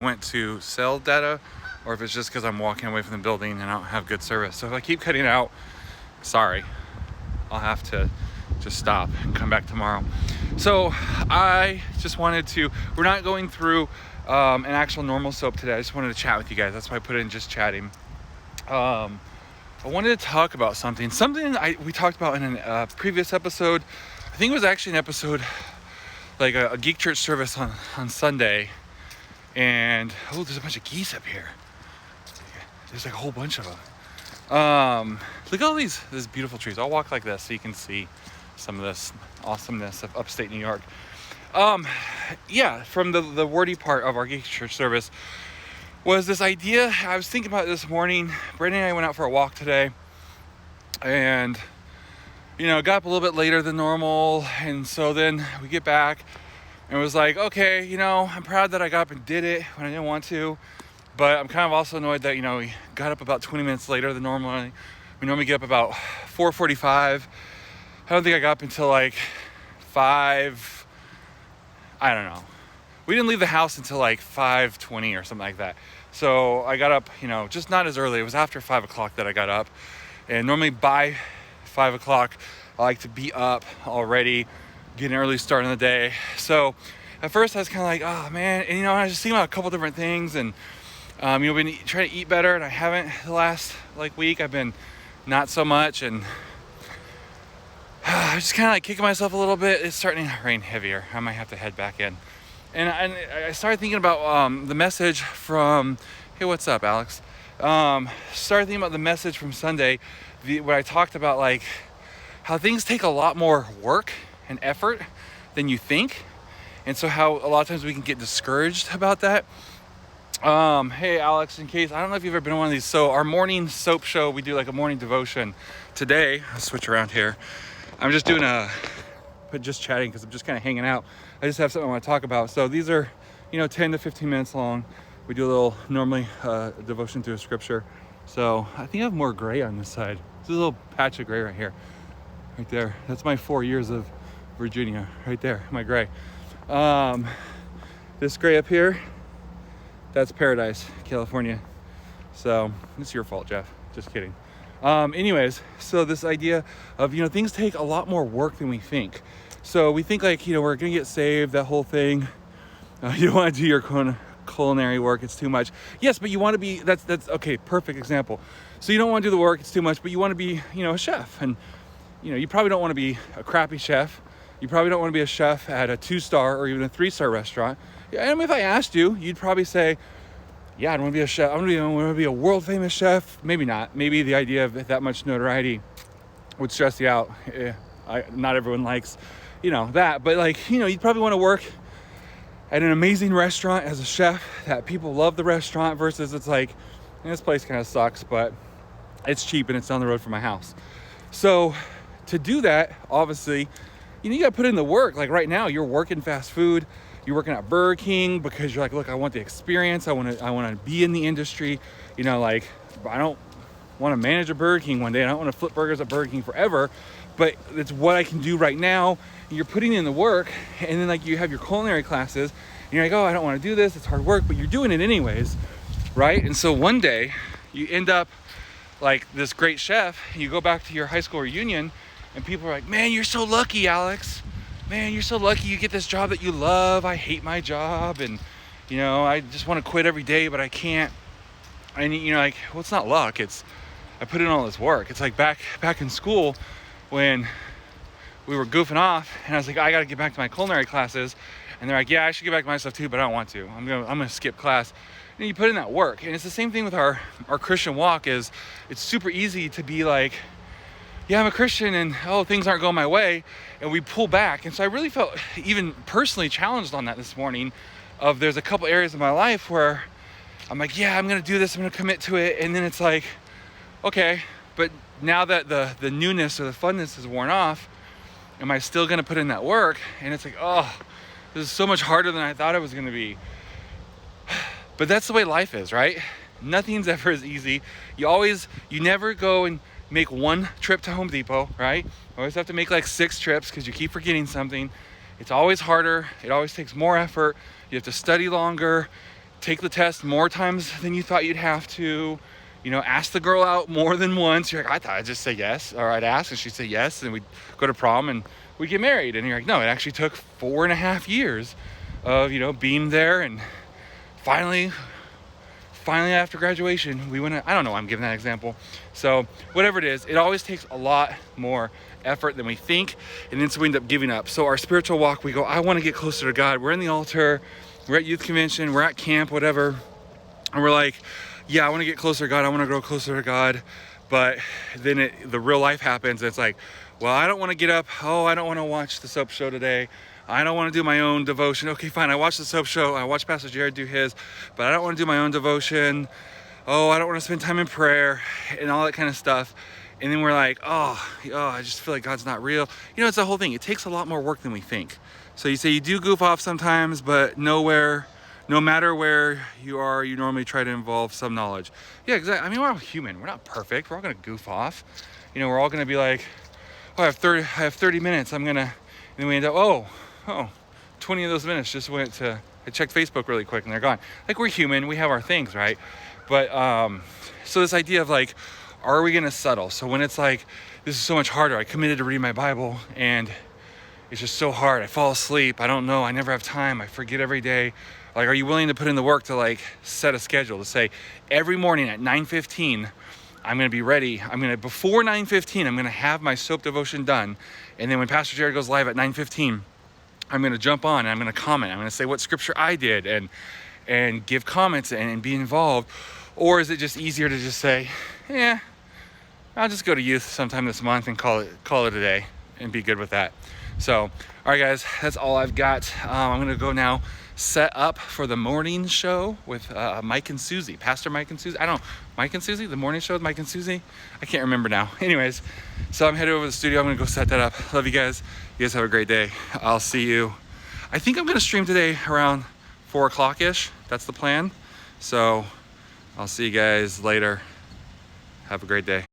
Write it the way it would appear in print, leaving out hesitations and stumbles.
went to cell data or if it's just because I'm walking away from the building and I don't have good service. So if I keep cutting out, sorry, I'll have to just stop and come back tomorrow. So I just wanted to, we're not going through an actual normal soap today. I just wanted to chat with you guys. That's why I put in just chatting. I wanted to talk about something we talked about in a previous episode. I think it was actually an episode like a Geek Church service on Sunday. And there's a bunch of geese up here. There's like a whole bunch of them. Look at all these beautiful trees. I'll walk like this so you can see some of this awesomeness of upstate New York. From the wordy part of our Geek Church service was this idea. I was thinking about it this morning. Brandon and I went out for a walk today, and got up a little bit later than normal, and so then we get back and it was like, okay, I'm proud that I got up and did it when I didn't want to, but I'm kind of also annoyed that we got up about 20 minutes later than normal. We normally get up about 4:45. I don't think I got up until like 5. I don't know. We didn't leave the house until like 5:20 or something like that. So I got up, just not as early. It was after 5 o'clock that I got up. And normally by 5 o'clock, I like to be up already, get an early start in the day. So at first I was kind of like, oh man. And I was just thinking about a couple different things. And, been trying to eat better. And I haven't the last week. I've been not so much. And I just kind of like kicking myself a little bit. It's starting to rain heavier. I might have to head back in. And I started thinking about the message from, hey, what's up, Alex? Started thinking about the message from Sunday, where I talked about like how things take a lot more work and effort than you think. And so how a lot of times we can get discouraged about that. Hey, Alex, in case, I don't know if you've ever been on one of these. So our morning soap show, we do like a morning devotion. Today, I'll switch around here. I'm just doing just chatting because I'm just kind of hanging out. I just have something I want to talk about. So these are, 10 to 15 minutes long. We do a little, normally, devotion through a scripture. So I think I have more gray on this side. There's a little patch of gray right here, right there. That's my 4 years of Virginia, right there, my gray. This gray up here, that's Paradise, California. So it's your fault, Jeff. Just kidding. Anyways, so this idea of, things take a lot more work than we think. So we think like, we're going to get saved, that whole thing. You don't want to do your culinary work. It's too much. Yes, but you want to be, that's okay. Perfect example. So you don't want to do the work. It's too much, but you want to be, a chef. And, you probably don't want to be a crappy chef. You probably don't want to be a chef at a 2-star or even a 3-star restaurant. And if I asked you, you'd probably say, yeah, I don't want to be a chef. I want to be a world famous chef. Maybe not. Maybe the idea of that much notoriety would stress you out. Not everyone likes, that. But like, you'd probably want to work at an amazing restaurant as a chef that people love the restaurant versus it's like, this place kind of sucks, but it's cheap and it's down the road from my house. So to do that, obviously, you got to put in the work. Like right now, you're working fast food. You're working at Burger King because you're like, look, I want the experience. I want to be in the industry. Like I don't want to manage a Burger King one day. I don't want to flip burgers at Burger King forever, but it's what I can do right now. And you're putting in the work, and then like you have your culinary classes, and you're like, oh, I don't want to do this. It's hard work, but you're doing it anyways, right? And so one day you end up like this great chef. And you go back to your high school reunion, and people are like, man, you're so lucky, Alex. Man, you're so lucky you get this job that you love. I hate my job, and I just want to quit every day, but I can't. And like, well, it's not luck. It's I put in all this work. It's like back in school when we were goofing off, and I was like, I got to get back to my culinary classes, and they're like, yeah, I should get back to my stuff too, but I don't want to. I'm gonna skip class. And you put in that work, and it's the same thing with our Christian walk. Is it's super easy to be like, yeah, I'm a Christian and things aren't going my way, and we pull back. And so I really felt even personally challenged on that this morning of there's a couple areas of my life where I'm like, yeah, I'm going to do this. I'm going to commit to it. And then it's like, okay, but now that the newness or the funness is worn off, am I still going to put in that work? And it's like, oh, this is so much harder than I thought it was going to be. But that's the way life is, right? Nothing's ever as easy. You never go and make one trip to Home Depot, right? You always have to make like 6 trips because you keep forgetting something. It's always harder. It always takes more effort. You have to study longer. take the test more times than you thought you'd have to, you know, ask the girl out more than once. You're like, I thought I'd just say yes, or I'd ask and she'd say yes, and we'd go to prom and we'd get married. And you're like, no, it actually took 4.5 years of, you know, being there, and finally after graduation, we went, I don't know why I'm giving that example. So whatever it is, it always takes a lot more effort than we think, and then so we end up giving up. So our spiritual walk, we go, I want to get closer to God. We're in the altar, we're at youth convention, we're at camp, whatever, and we're like, yeah, I want to get closer to God, I want to grow closer to God. But then the real life happens, and it's like, well, I don't want to get up, oh, I don't want to watch the S.O.A.P show today, I don't want to do my own devotion. Okay, fine, I watched the S.O.A.P show, I watched Pastor Jared do his, but I don't want to do my own devotion. Oh, I don't want to spend time in prayer and all that kind of stuff. And then we're like, oh, I just feel like God's not real. You know, it's the whole thing. It takes a lot more work than we think. So you say you do goof off sometimes, but no matter where you are, you normally try to involve some knowledge. Yeah, exactly. I mean, we're all human. We're not perfect. We're all going to goof off. You know, we're all going to be like, oh, I have 30 minutes. And then we end up, oh, 20 of those minutes just went to, I checked Facebook really quick and they're gone. Like, we're human. We have our things, right? But, so this idea of like, are we going to settle? So when it's like, this is so much harder, I committed to read my Bible and it's just so hard. I fall asleep. I don't know. I never have time. I forget every day. Like, are you willing to put in the work to like set a schedule to say every morning at 9:15, I'm going to be ready. Before 9:15, I'm going to have my S.O.A.P devotion done. And then when Pastor Jared goes live at 9:15, I'm going to jump on and I'm going to comment. I'm going to say what scripture I did and give comments and be involved. Or is it just easier to just say, yeah, I'll just go to youth sometime this month and call it a day and be good with that. So, all right, guys, that's all I've got. I'm going to go now set up for the morning show with Mike and Susie, Pastor Mike and Susie. I don't know, Mike and Susie, the morning show with Mike and Susie. I can't remember now. Anyways, so I'm headed over to the studio. I'm going to go set that up. Love you guys. You guys have a great day. I'll see you. I think I'm going to stream today around 4 o'clock-ish. That's the plan. So I'll see you guys later. Have a great day.